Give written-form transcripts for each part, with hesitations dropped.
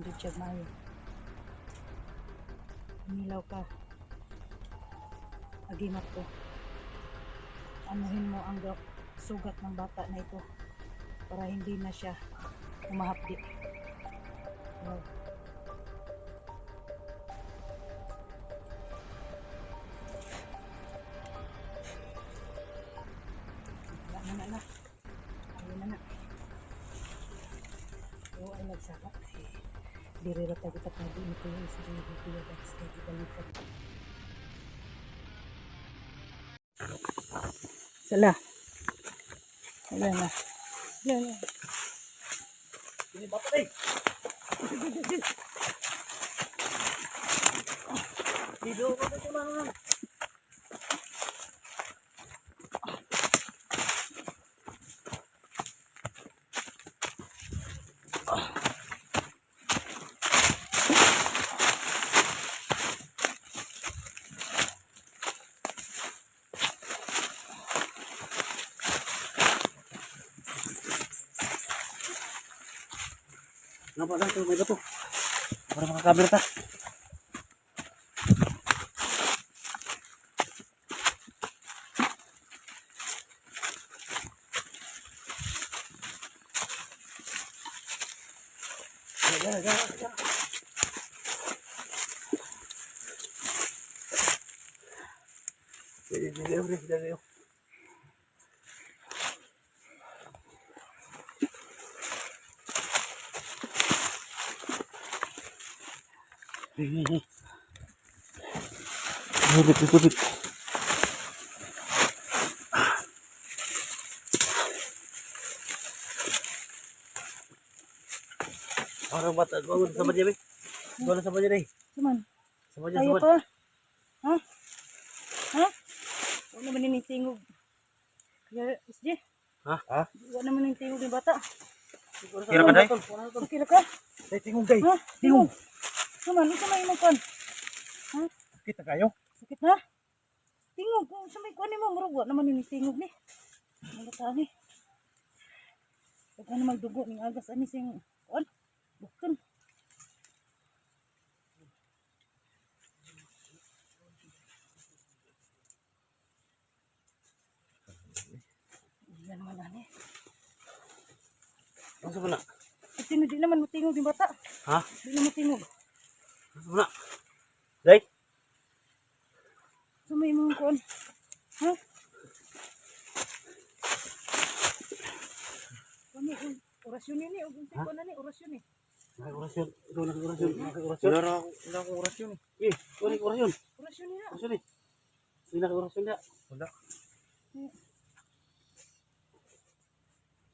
Richard Mayo. Nilaw ka. Agimat ko. Anuhin mo ang sugat ng bata na ito para hindi na siya umahapdi. Wow. Wala na. Ayun na. Oo ay nagsakap. Dirira tayo kita pagi nito yung isa rin yung kuya guys. Kaya kita lipat. Sala. Wala na. Ini bapak nih. Video ko ito lang. Nampak dah tu, may bato. Para makakamera ta. Jangan. Jadi. Tubig. Orang bata bangun sama dia, Bola sama dia, Cuman. Sama dia, Ayo pa. Ha? Huwag naman yung tingog. Kaya, SJ. Ha? Huwag naman yung tingog ng bata. Kira ka, Day? Kira ka? Day, tingog, Day. Ha? Tingog. Cuman, isa may inupan. Ha? Kita kayo? Sakit na? Tingog. Kung sa may kuwan mo, murag. Huwag naman yung tingog ni. Ang bata ni. Huwag ka na magdugo. Ng agas anis yung kuwan. Bukan. Yan naman ani. Masuk na. At di naman matingog yung bata. Ha? Di na matingog. Masuk na. Day? So may mga kuwan. Ha? Kami, orasyon ni. Huwag yung kuwan na ni, orasyon ni. Orasyon. Ito na orasyon. Wala akong orasyon. Wala akong orasyon. Orasyon ni na. Orasyon eh. Hindi na orasyon na. Wala.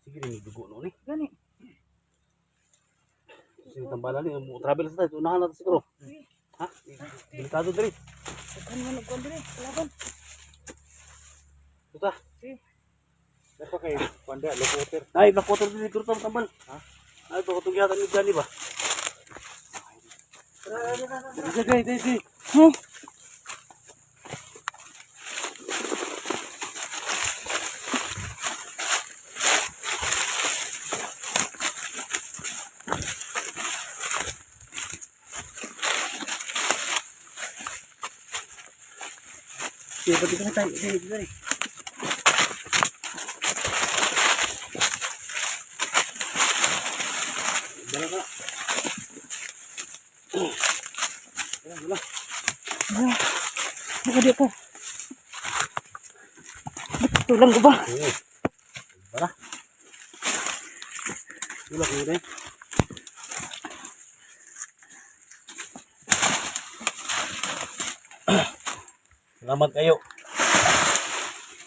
Sige rin, dugo no ni. Gani. Sige tambalan ni, travel sa tayo. Unahan natin siguro. Ha? Delikado diri. Huwag naman nagkuwan diri. Kalaban. Ito ta. Dapat kayo, panda, lokoter. Ay, black water diri siguro tambal. Ha? Ay, baka tungyatan ni Johnny ba? Day. Ha? Sige, pati ka na tayo. Dali. Dala ka. Wala. Baka di ka. Tulang ko ba? Para. Wala ko yun.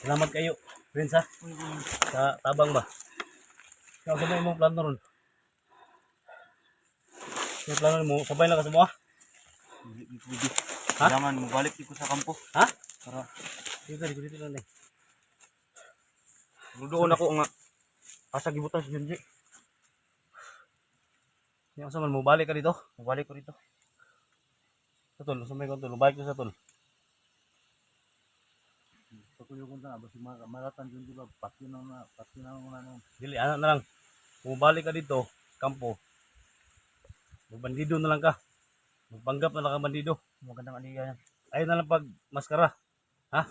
Salamat kayo. Prince ha? Sa tabang ba? Kaya sabay mo plano ron. Yung plano mo, sabay lang ka sa mo ha? Ha? Jangan mo balik ko sa kampo. Ha? Para Dito lang eh. doon ako nga asa gibutan si Junji. Yung sa man mo, balik ka dito. Balik ko dito. Sa tol, sa may kontol, balik ka sa tol. Patuloy ko na basi maratan Junji ba patinaw na Dili, anak na lang. Kung balik ka dito, kampo. Magbandido na lang ka. Magpanggap na lang ka bandido. Magandang aliya yan. Ayun na lang pag maskara. Ha?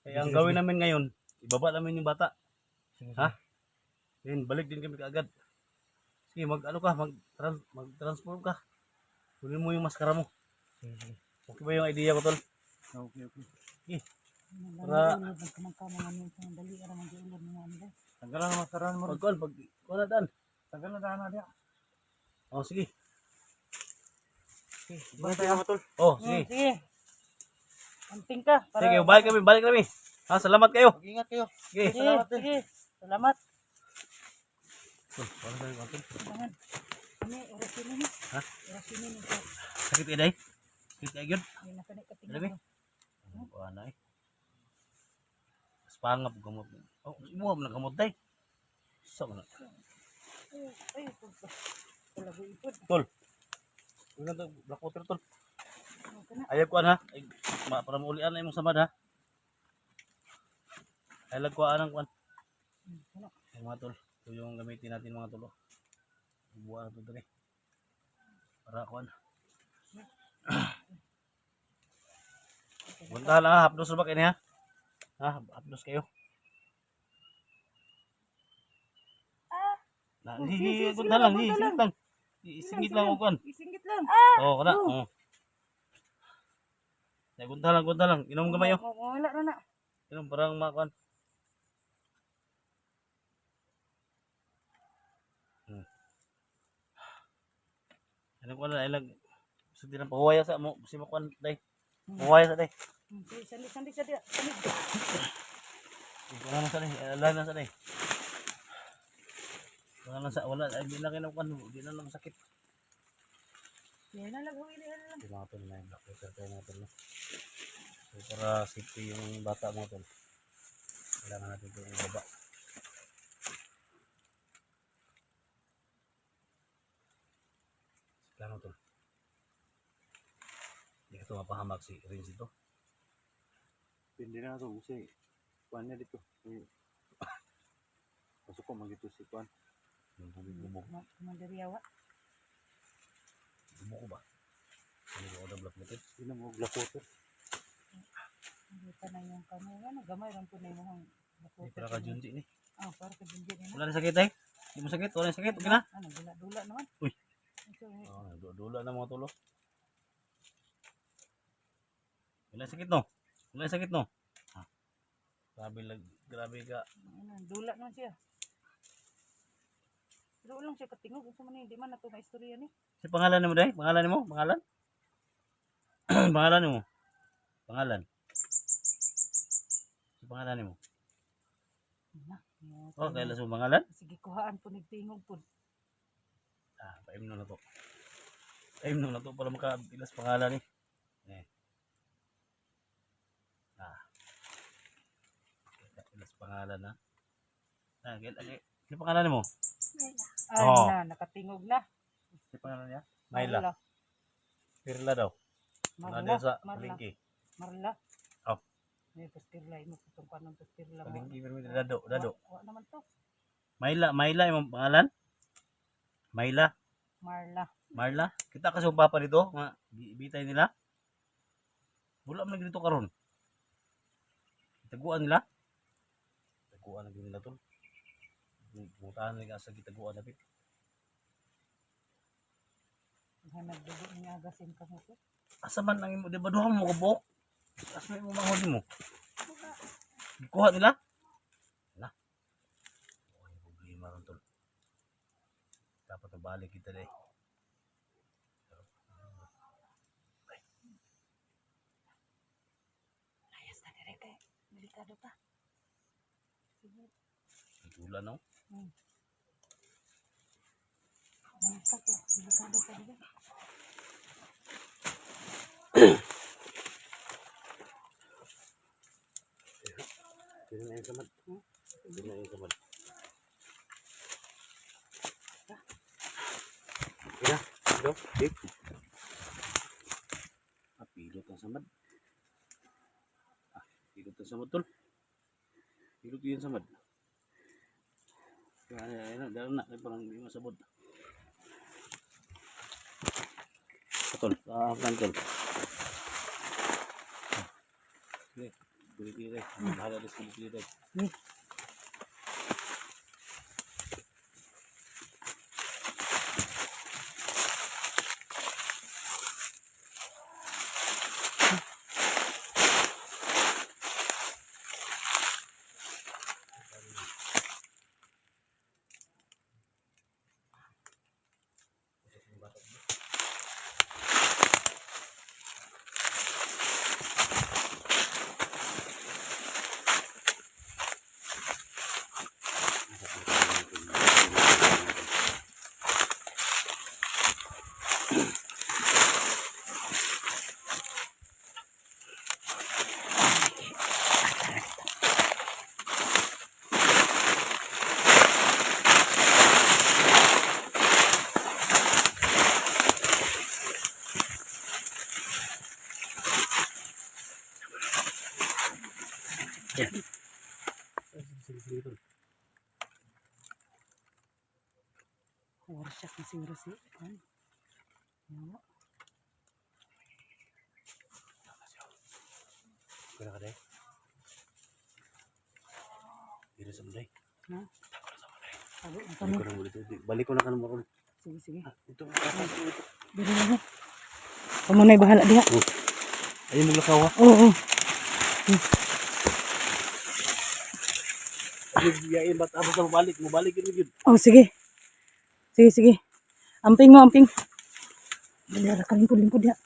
Kaya ang Sige, gawin sige. namin ngayon, ibaba namin yung bata. Sige, Ha? Then balik din kami kaagad. Sige, mag-transform ka. Kunin mo yung maskara mo. sige, sige. Okay ba yung idea ko, tol? Okay, okay. Para- Kamang ano yung dali ara man diulod mo ano. Tanggalan ang masaran mo. Pag kuha na daan. Tanggalan na daan na. Oh, sige. Bantay ako tol. Oh, sige. Sige. Anting ka Sige, balik kami. Ha, salamat kayo. Mag-ingat kayo. Sige. Sige, sige. Salamat. Tol, para sa iyo, tol. Tangan. Ani orasin ni. Ha? Orasin ni ko. Sakit ka day? Sakit ka yun? Ay nakani ka Dali. tingnan. Ano na eh. Mas pangap gamot. Oh, imuha mo ng gamot day. Sa mo na. Ay, talaga ipod. Tol. Huwag na ito, black water, tol. Kana. Ayaw ko ha. Ay, para maulian na yung samad ha. Ayaw ko ng kuan. Kana. Ay, mga tol. Ito yung gamitin natin mga tol. Buwan na ito dali. Para kuan. Bunta lang ha. Hapdos ba kayo niya? Ha? Hapdos kayo. Na, sige, bunta lang. bunta Singit lang. Singit lang o kuan. Isingit lang. Oo, kana. Oo. Ay, bunta lang. Inom gamay oh. Wala na na. Inom parang makuan. Ano ko na ilag gusto din ang pahuwaya sa mo si makuan day. Pahuwaya sa day. Sige, sandi sa dia. Sandi. Wala na sa day. Wala na sa day. Wala ay di na kinukuan mo, di na masakit. Yan na lang huwi na lang. Di mga tol na yung black water tayo mga tol. No? So para safety yung bata mga tol. Kailangan natin ito yung baba. Kailangan tol. Hindi ka ito mapahamak si Renz ito. Hindi na ito. Kasi kuhan niya dito. Pasok ko magito si kuhan. Yung bubog. Mandiriyawa. Bubog ko ba? Ano ba ako black water? Hindi na mo black water. Hindi pa na yung kamera. Gamay lang po na yung Hindi para ka junji ni. para ka din din. Wala na sakit ay? Hindi mo sakit? Wala na sakit? Okay na? Ano, dula naman. Uy. Ito, Dula na mga tulo. Wala sakit no? Wala sakit no? Ah. Grabe ka. dula naman siya. Pero lang siya katingog. Gusto mo na hindi man na ito maistorya ni. Si pangalan mo day? Pangalan mo? Pangalan? Pangalan mo? Pangalan? Si pangalan mo? Oh, kailan sa pangalan? Sige, kuhaan po nagtingog po. Ah, paimno na to. Paimno na to para makabilas pangalan eh. Bilas pangalan na. Si pangalan mo? Ay Oo. na, nakatingog na. Si pangalan niya? Myla. Pirla daw. Marla. Nandun sa Marla. Palengke. Marla. Oh. May pastirla. Imo itong kanong pastirla mo. Palengke pero may dado. Wa naman to. Myla yung pangalan? Myla. Marla. Marla. Kita kasi yung papa dito, mga bitay nila. Wala man dito karon. Taguan nila. Taguan na nila to. Butahan nila sa gitaguan na bit. Nagdugo niya agasin ka mo to. Asa man ang imo, di ba duha mo kabok? Asa mo manghod mo? Kuha nila? Wala. Ay, problema ron tol. Dapat nabalik kita deh. Layas na dire kay. Delikado pa. Sige. Tula no? Layas pa ko. Delikado pa dire. Sino na yung samad? Sino na yung samad? Ina, ito, dik. Pilot ang samad. Pilot ang samad tol. Pilot yun samad. Kaya, dahil na, parang hindi masabot. tol. Sa hagdan tol. Bili-bili. Bahala din sa bili-bili. Sige tol. Warsyak na siguro si Juan. Yawa. Kaya ka day. Dito sa mulay. Ha? Sabi, ang Balik tanong. ko na muli tubig. Balik ko na ka na maroon. Sige, sige. Ito. Ito. Dili na. Kamu na'y bahala diha. Ayun maglakaw ha. Oo. Yain ba't ako sa mabalik? Mabalik yun yun. Oh, sige. Sige, sige. Amping mo, amping. Dali, ka lingkod diha.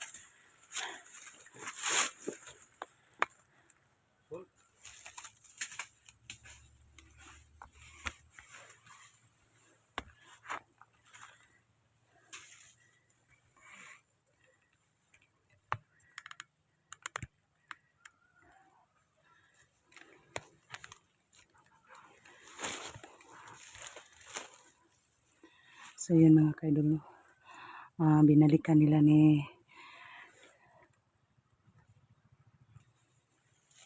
So yun mga kaidol, no? Binalikan nila ni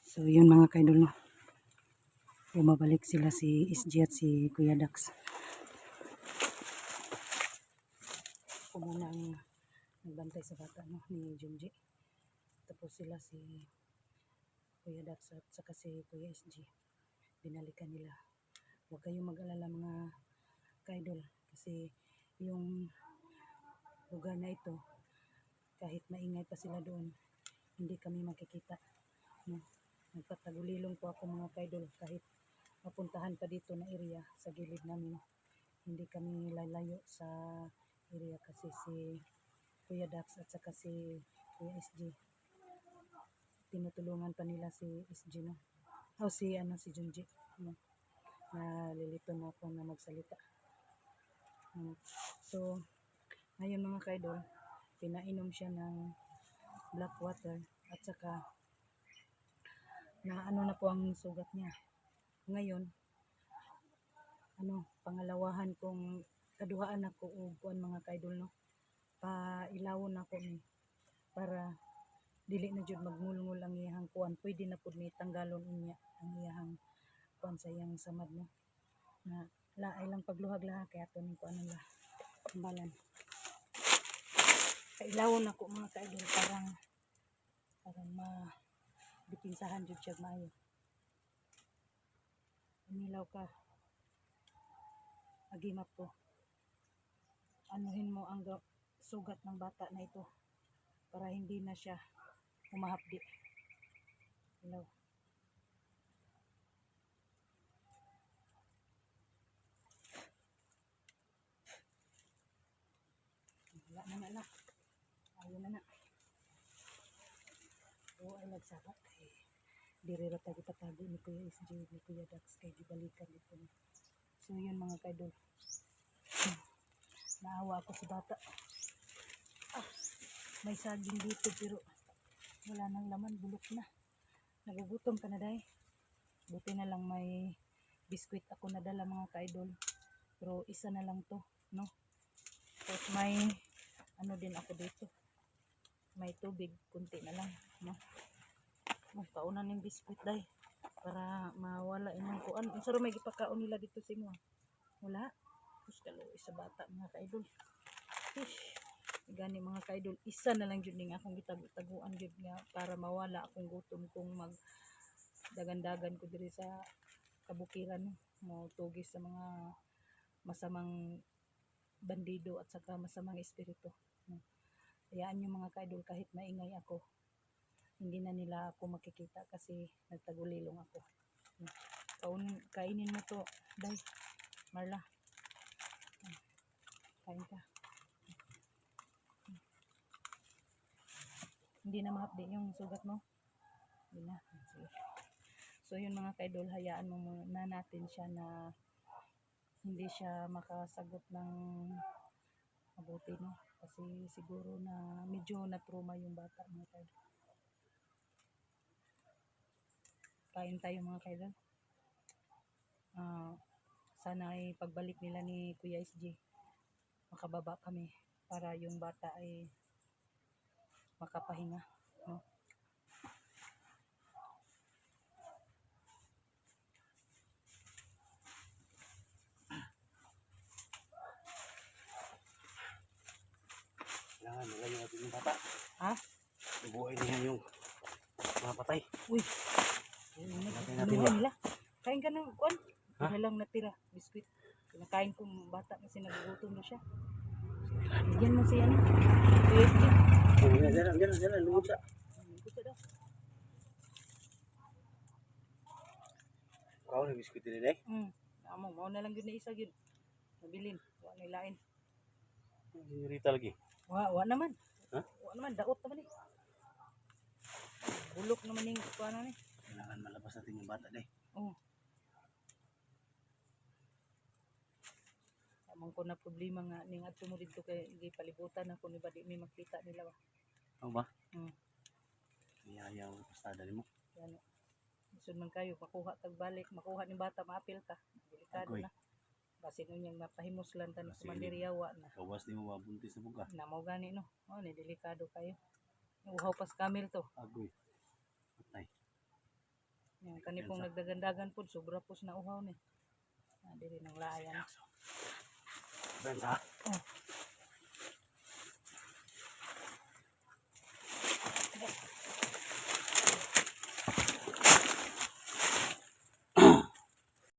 so yun mga kaidol, no? Bumabalik sila si SG at si Kuya Dax. Ako muna ang nagbantay sa bata, no? Ni Junji. Tapos sila si Kuya Dax at saka si Kuya SG. Binalikan nila. Huwag kayong mag-alala mga kaidol kasi yung lugar na ito kahit maingay pa sila doon hindi kami makikita, no? Nagpatagulilong po ako mga kaidol kahit mapuntahan pa dito na area sa gilid namin, hindi kami lalayo sa area kasi si Kuya Dax at saka si Kuya SG tinutulungan pa nila si SG, no? O si Junji, no? Nalilito na ako na magsalita. So, ngayon mga kaidol, pinainom siya ng black water at saka na ano na po ang sugat niya. Ngayon, pangalawahan kong kaduhaan ako o kuan mga kaidol, no? Pailawon ako ni para dili na jud magmulngol ang iyahang kuan. Pwede na pud ni tanggalon niya ang iyahang kuan sa iyang samad, no? Na laay lang pagluhag laha kaya to ni kuan nila tambalan. Kailawon ako mga kaidol parang mabipinsahan jud siya maayo. Umilaw ka. Agimap to. Anuhin mo ang sugat ng bata na ito para hindi na siya humahapdi. Ilaw. Wala na na. Ayun na na. Oo ay nagsabat kay diri ra tayo patago ni Kuya SG ni Kuya Dax kay gibalikan dito. So yun mga kaidol. Naawa ako sa bata. May saging dito pero wala nang laman, bulok na. Nagugutom ka na dahi. Buti na lang may biskwit ako nadala mga kaidol. Pero isa na lang to, no? Tapos may din ako dito. May tubig, kunti na lang, no? Paunan ng biskwit dahi para mawala imong kuan. Unsa ra may gipakaon nila dito sa imo? Wala. Tapos kalo sa bata mga kaidol. Fish. Gani mga kaidol, isa na lang jud ning akong gitaguan jud nga para mawala akong gutom kung mag dagan-dagan ko diri sa kabukiran no. Mo tugis sa mga masamang bandido at saka masamang espiritu. No. Hayaan yung mga kaidol kahit maingay ako, hindi na nila ako makikita kasi nagtagulilong ako. No. Kainin mo to, Day. Marla. Kain ka. Hindi na mahapdi yung sugat mo. Hindi na. Sige. So yun mga kaidol, hayaan mo muna natin siya na hindi siya makasagot ng mabuti, no? Kasi siguro na medyo na-trauma yung bata mga kaidol. Kain tayo mga kaidol. Sana ay pagbalik nila ni Kuya SG, makababa kami para yung bata ay makapahinga, no? Kailangan magaling natin yung bata. Ha? Ibuhay niya yung mga patay. Uy. Natin Natin nila. Kain ka ng kuan. Ha? Wala lang natira, biskuit. Kinakain kong bata kasi nagugutom na siya. Bigyan mo siya, Kuya SG. Diyan, lumod siya. Gusto daw. Ikaw na biskuit din eh. Amo, mao na lang yun na isa yun. Nabilin. Wa nilain. Senyorita lagi. Wa naman. Ha? Wa naman, daot naman eh. Bulok naman yung kuan na eh. Kailangan malabas natin yung bata deh. Oo. Amang ko na problema nga ning adto mo dito kay gipalibutan ako ni badi mi makita nila ba. Ano ba? Hmm. Iyayaw ang pastada ni mo. Yan. Isod man kayo makuha tag balik, makuha ni bata maapil ka. Delikado Agoy. na. Basin unyang mapahimos-lan tan Kasi sa mandiriyawa na. Kawas ni mo mabuntis na buka. Namo gani no. Oh, ni delikado kayo. Uhaw pas kamil to. Agoy. Patay. Yan kani pong nagdagandagan pud sobra pus na uhaw ni. Diri nang layan. Bensa. Oh,